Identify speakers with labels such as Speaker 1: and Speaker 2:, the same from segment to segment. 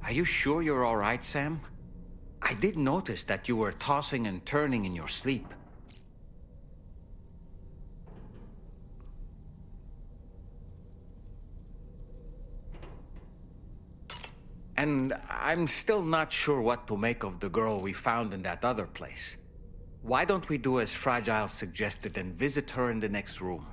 Speaker 1: Are you sure you're all right, Sam? I did notice that you were tossing and turning in your sleep. And I'm still not sure what to make of the girl we found in that other place. Why don't we do as Fragile suggested and visit her in the next room?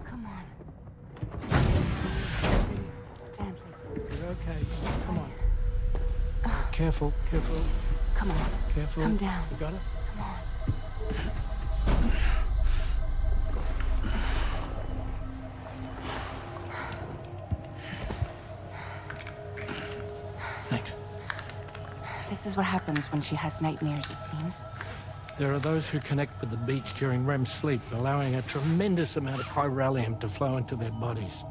Speaker 2: Come on. Gently.
Speaker 3: You're okay. Come on. Careful, careful,
Speaker 2: Come on.
Speaker 3: careful.
Speaker 2: Come down.
Speaker 3: You got it?
Speaker 2: Come on.
Speaker 3: Thanks.
Speaker 2: This is what happens when she has nightmares, it seems.
Speaker 3: There are those who connect with the beach during REM sleep, allowing a tremendous amount of chiralium to flow into their bodies.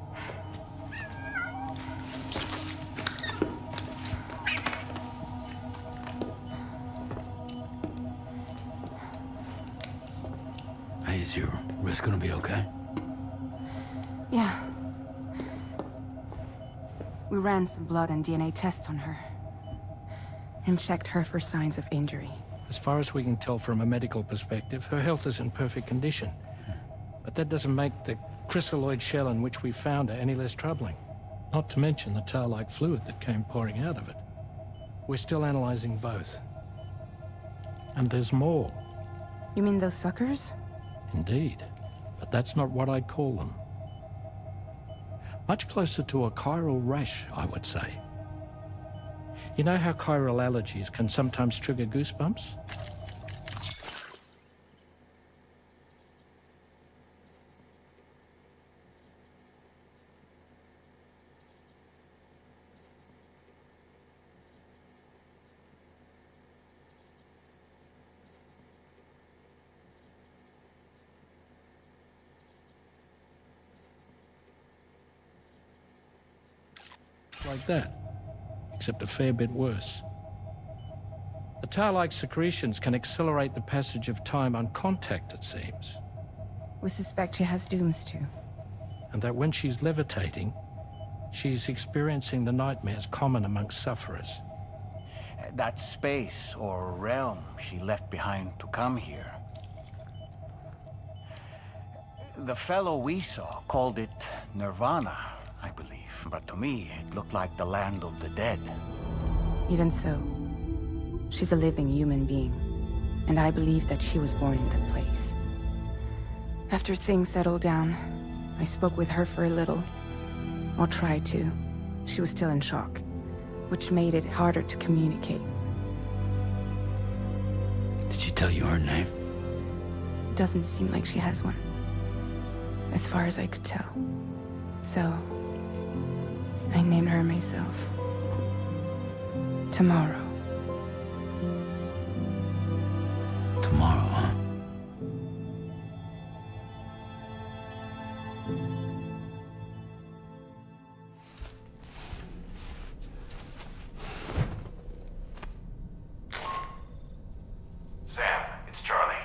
Speaker 4: Hey, is your wrist gonna be okay?
Speaker 2: Yeah. We ran some blood and DNA tests on her. And checked her for signs of injury.
Speaker 3: As far as we can tell from a medical perspective, her health is in perfect condition. But that doesn't make the chrysaloid shell in which we found her any less troubling. Not to mention the tar-like fluid that came pouring out of it. We're still analyzing both. And there's more.
Speaker 2: You mean those suckers?
Speaker 3: Indeed. But that's not what I'd call them. Much closer to a chiral rash, I would say. You know how chiral allergies can sometimes trigger goosebumps? Like that, except a fair bit worse. The tar-like secretions can accelerate the passage of time on contact, it seems.
Speaker 2: We suspect she has dooms too.
Speaker 3: And that when she's levitating, she's experiencing the nightmares common amongst sufferers.
Speaker 5: That space or realm she left behind to come here. The fellow we saw called it Nirvana, I believe. But to me, it looked like the land of the dead.
Speaker 2: Even so, she's a living human being. And I believe that she was born in that place. After things settled down, I spoke with her for a little. Or tried to. She was still in shock, which made it harder to communicate.
Speaker 4: Did she tell you her name?
Speaker 2: It doesn't seem like she has one. As far as I could tell. So, I named her myself. Tomorrow.
Speaker 4: Tomorrow, huh?
Speaker 6: Sam, it's Charlie.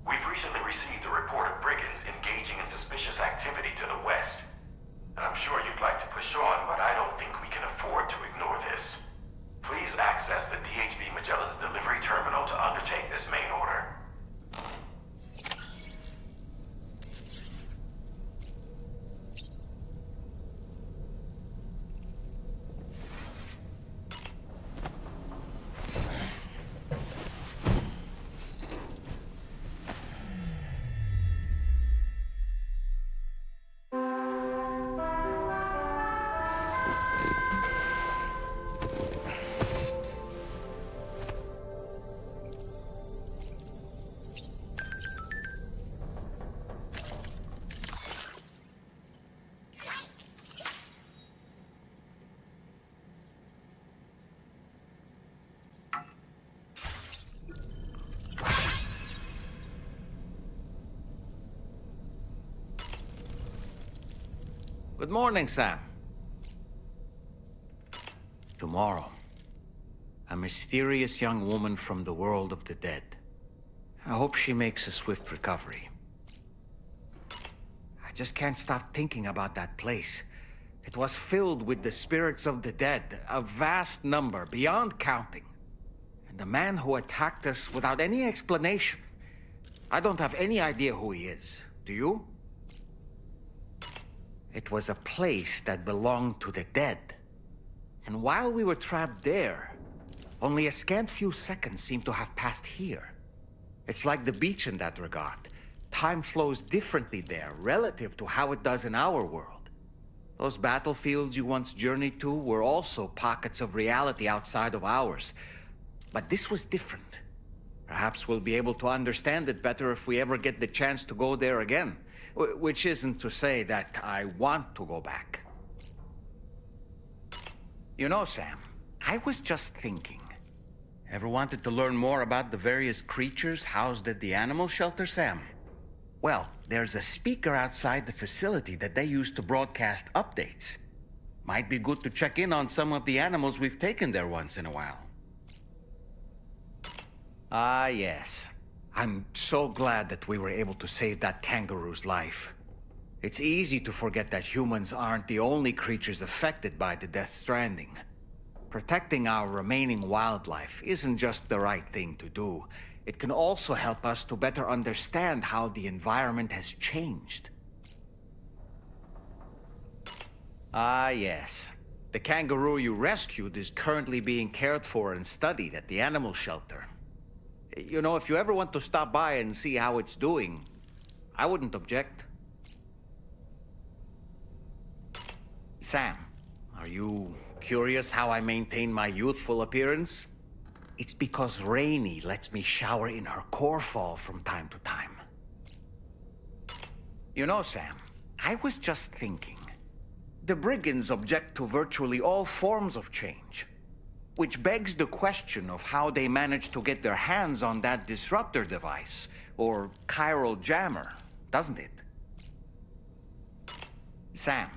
Speaker 6: We've recently received a report of brigands engaging in suspicious activity to the west. And I'm sure you'd like to push on, but I don't think we can afford to ignore this. Please access the DHB Magellan's delivery terminal to undertake this main order.
Speaker 1: Good morning, Sam. Tomorrow, a mysterious young woman from the world of the dead. I hope she makes a swift recovery. I just can't stop thinking about that place. It was filled with the spirits of the dead, a vast number, beyond counting. And the man who attacked us without any explanation. I don't have any idea who he is. Do you? It was a place that belonged to the dead. And while we were trapped there, only a scant few seconds seemed to have passed here. It's like the beach in that regard. Time flows differently there, relative to how it does in our world. Those battlefields you once journeyed to were also pockets of reality outside of ours. But this was different. Perhaps we'll be able to understand it better if we ever get the chance to go there again. Which isn't to say that I want to go back. You know, Sam, I was just thinking. Ever wanted to learn more about the various creatures housed at the animal shelter, Sam? Well, there's a speaker outside the facility that they use to broadcast updates. Might be good to check in on some of the animals we've taken there once in a while. Ah, yes. I'm so glad that we were able to save that kangaroo's life. It's easy to forget that humans aren't the only creatures affected by the Death Stranding. Protecting our remaining wildlife isn't just the right thing to do. It can also help us to better understand how the environment has changed. Ah, yes. The kangaroo you rescued is currently being cared for and studied at the animal shelter. You know, if you ever want to stop by and see how it's doing, I wouldn't object. Sam, are you curious how I maintain my youthful appearance? It's because Rainey lets me shower in her core from time to time. You know, Sam, I was just thinking. The brigands object to virtually all forms of change. Which begs the question of how they managed to get their hands on that disruptor device, or chiral jammer, doesn't it? Sam,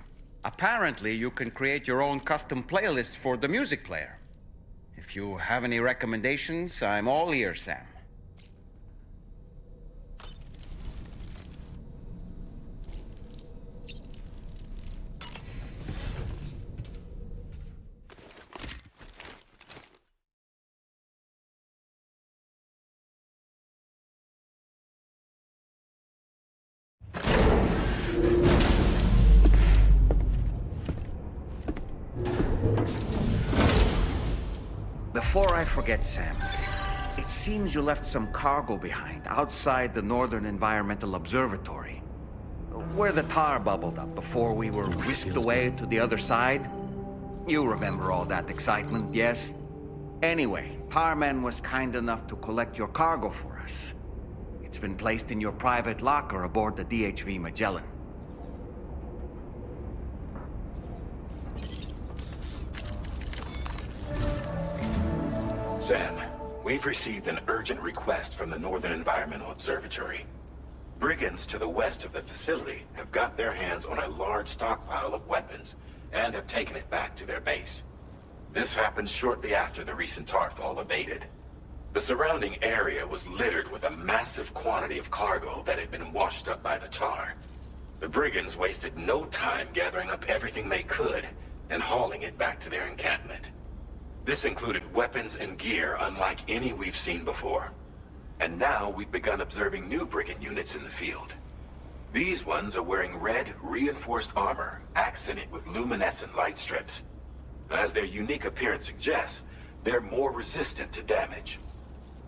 Speaker 1: apparently you can create your own custom playlist for the music player. If you have any recommendations, I'm all ears, Sam. Before I forget, Sam, it seems you left some cargo behind outside the Northern Environmental Observatory, where the tar bubbled up before we were whisked away to the other side. You remember all that excitement, yes? Anyway, Tarman was kind enough to collect your cargo for us. It's been placed in your private locker aboard the DHV Magellan.
Speaker 6: Sam, we've received an urgent request from the Northern Environmental Observatory. Brigands to the west of the facility have got their hands on a large stockpile of weapons and have taken it back to their base. This happened shortly after the recent tarfall abated. The surrounding area was littered with a massive quantity of cargo that had been washed up by the tar. The brigands wasted no time gathering up everything they could and hauling it back to their encampment. This included weapons and gear unlike any we've seen before. And now we've begun observing new brigand units in the field. These ones are wearing red, reinforced armor, accented with luminescent light strips. As their unique appearance suggests, they're more resistant to damage.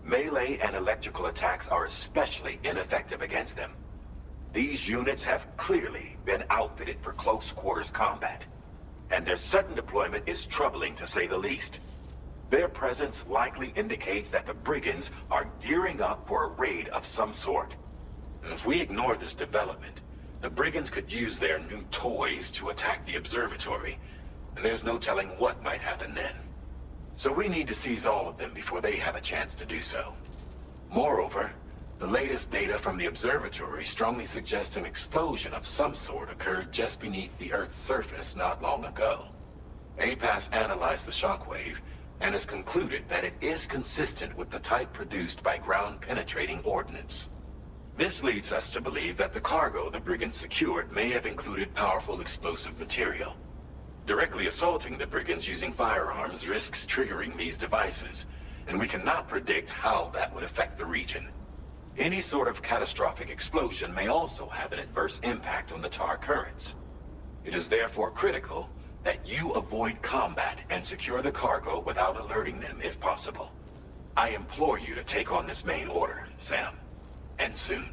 Speaker 6: Melee and electrical attacks are especially ineffective against them. These units have clearly been outfitted for close quarters combat, and their sudden deployment is troubling to say the least. Their presence likely indicates that the brigands are gearing up for a raid of some sort. And if we ignore this development, the brigands could use their new toys to attack the observatory, and there's no telling what might happen then. So we need to seize all of them before they have a chance to do so. Moreover, the latest data from the observatory strongly suggests an explosion of some sort occurred just beneath the Earth's surface not long ago. APAS analyzed the shockwave and has concluded that it is consistent with the type produced by ground-penetrating ordnance. This leads us to believe that the cargo the brigands secured may have included powerful explosive material. Directly assaulting the brigands using firearms risks triggering these devices, and we cannot predict how that would affect the region. Any sort of catastrophic explosion may also have an adverse impact on the tar currents. It is therefore critical that you avoid combat and secure the cargo without alerting them if possible. I implore you to take on this main order, Sam. And soon.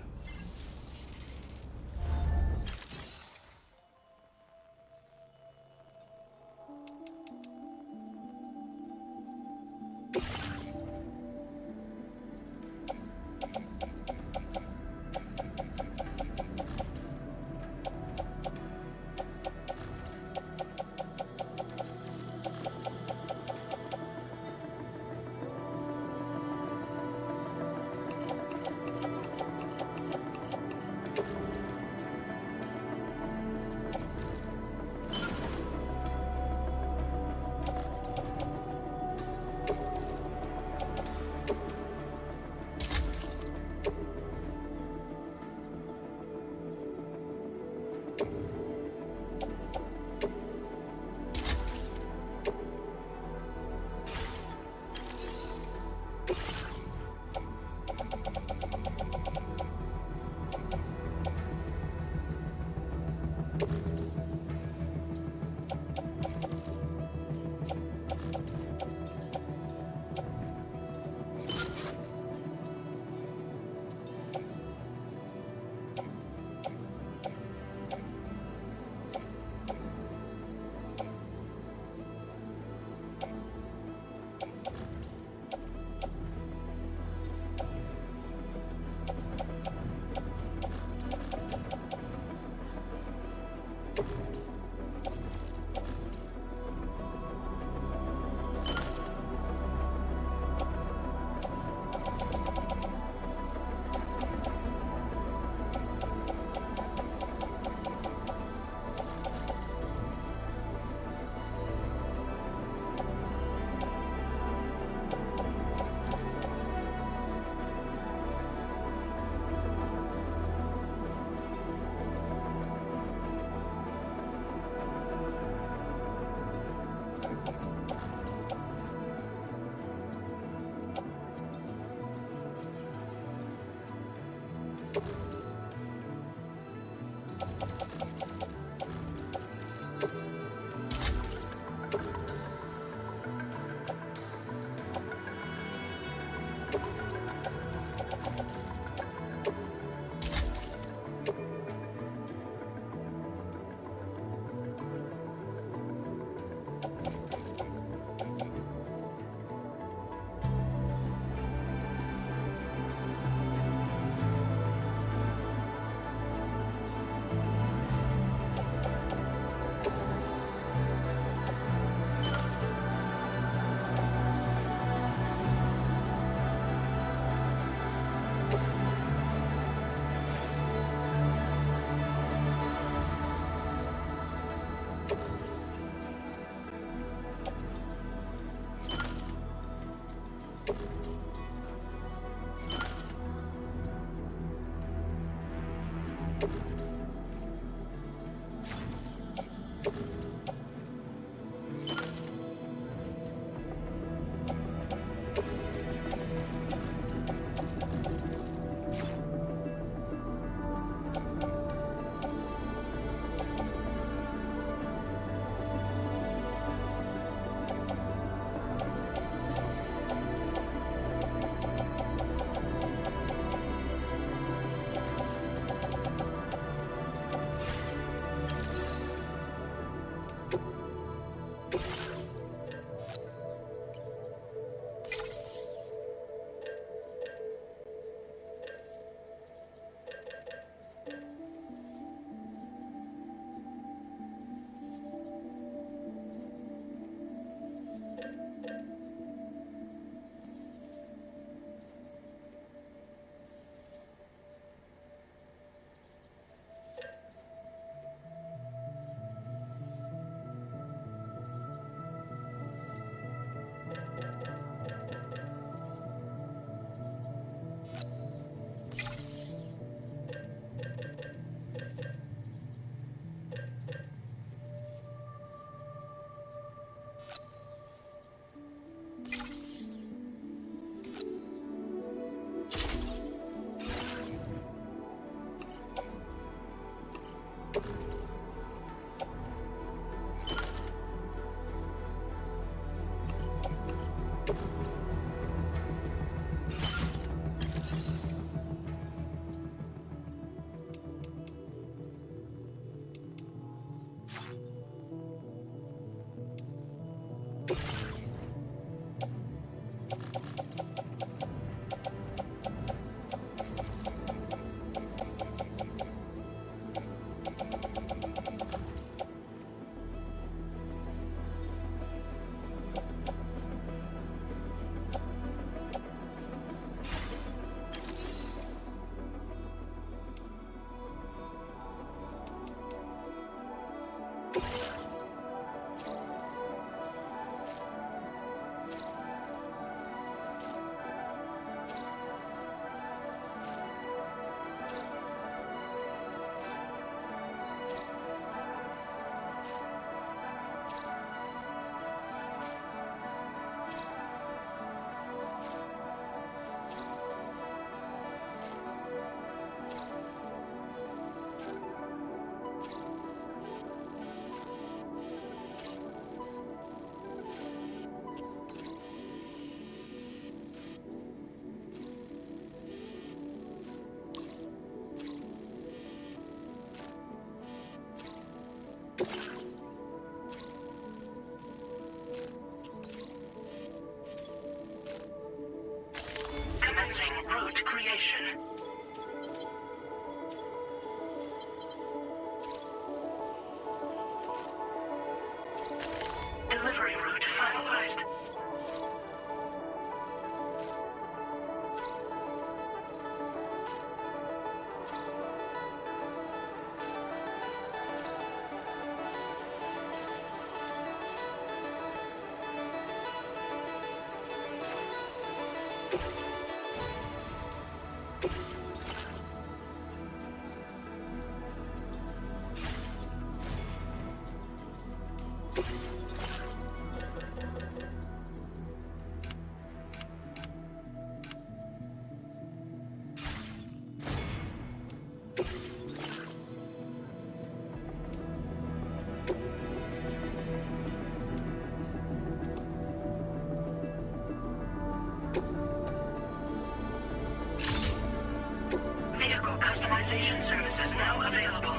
Speaker 7: Delivery route finalized. Vehicle customization services now available.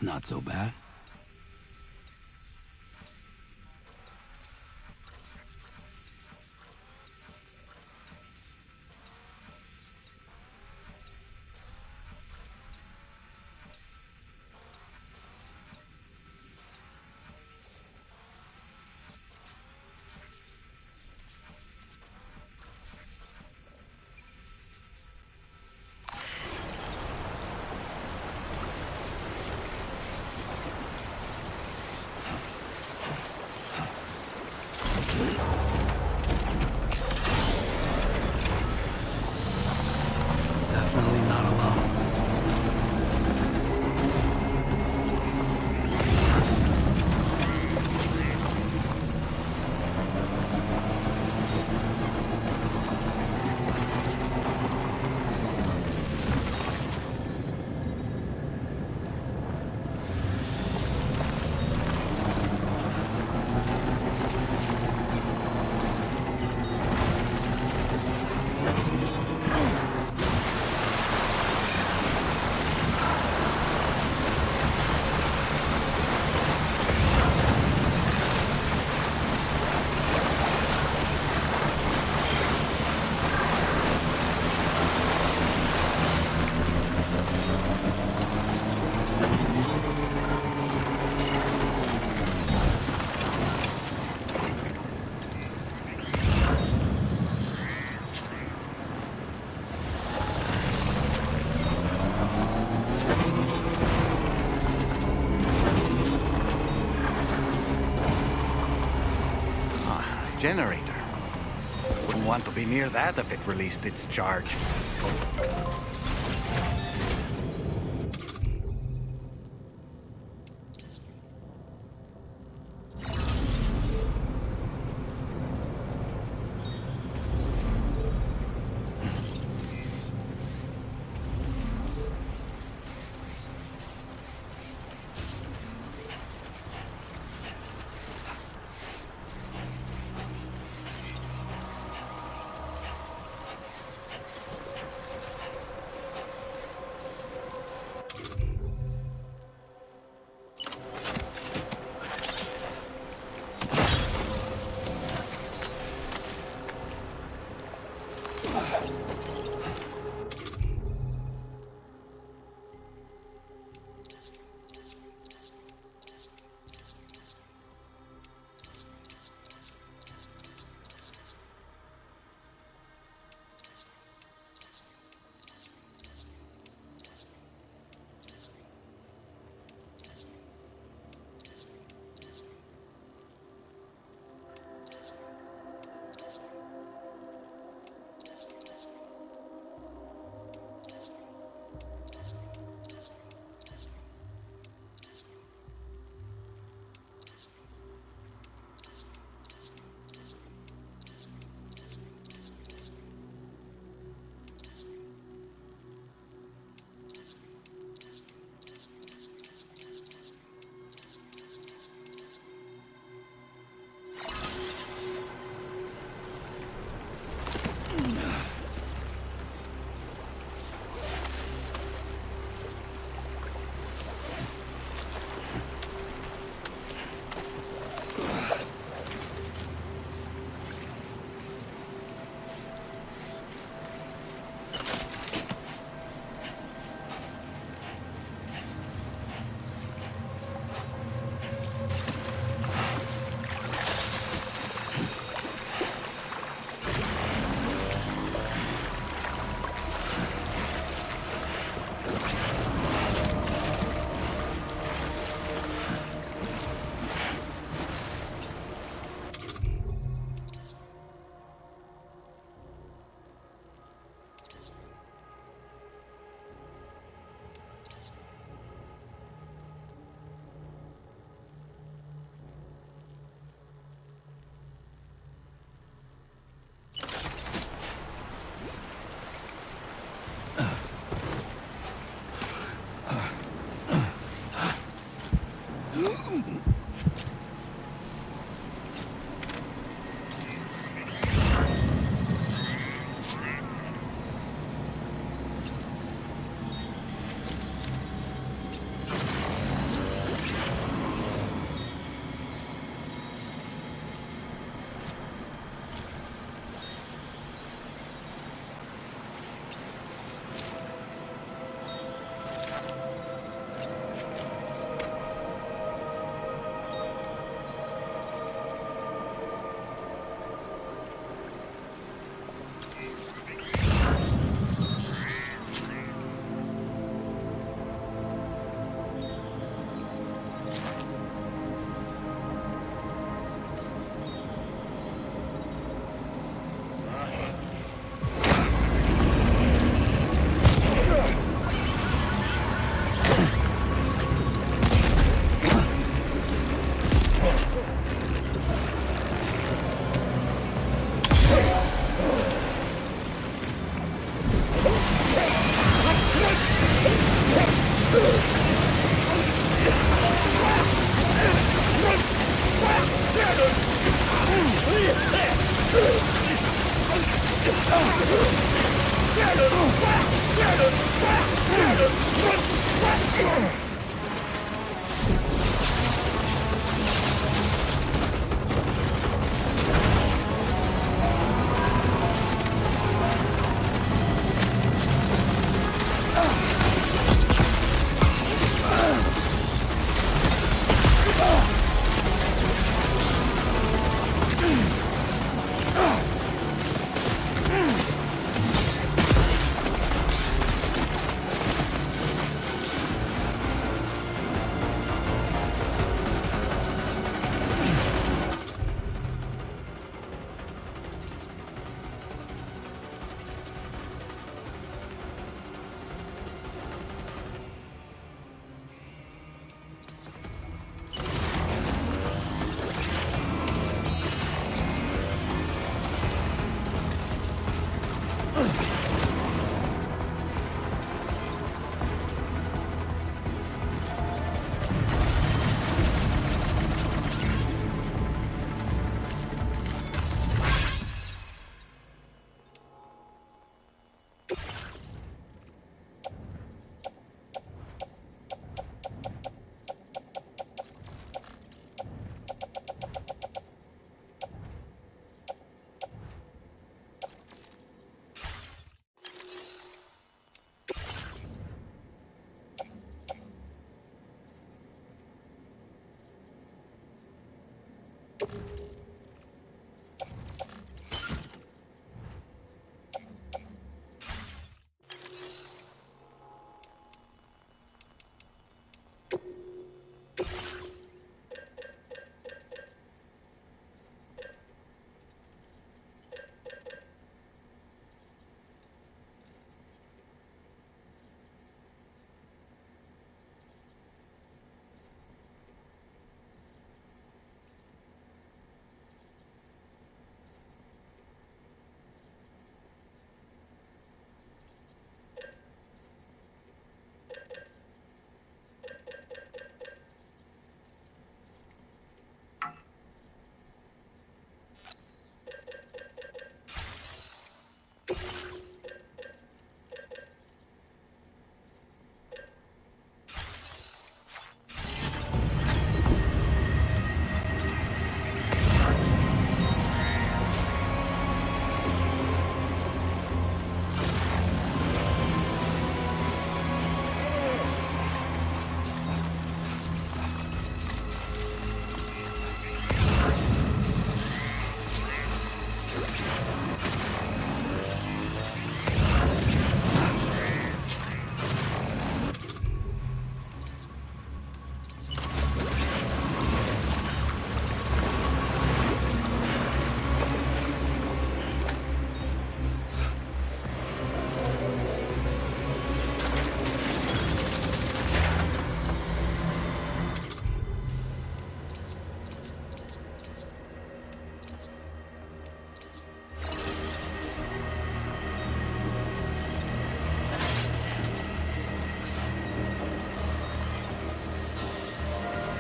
Speaker 4: That's not so bad. Definitely not alone.
Speaker 1: Generator. Wouldn't want to be near that if it released its charge.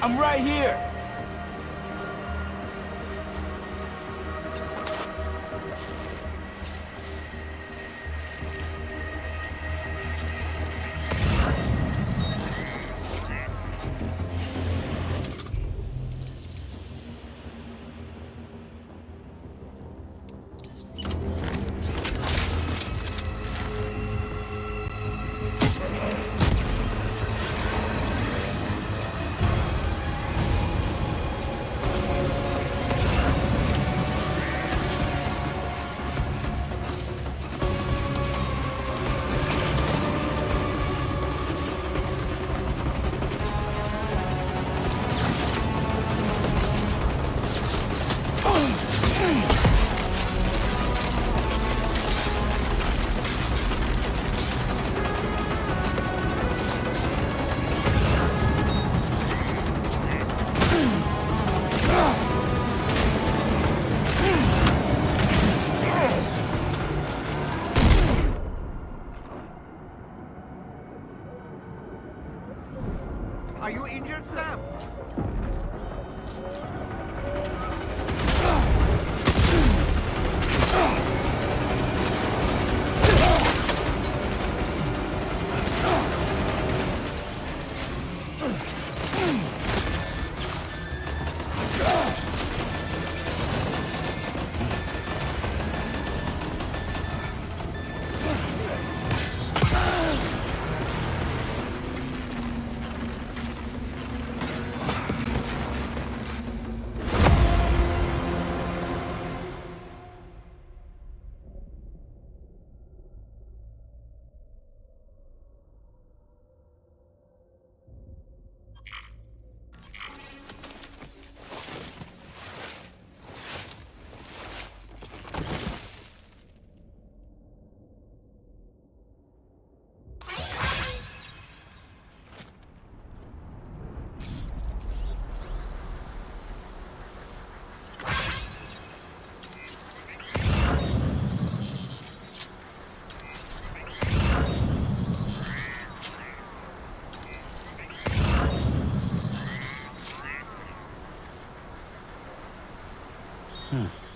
Speaker 5: I'm right here!
Speaker 4: Hmm.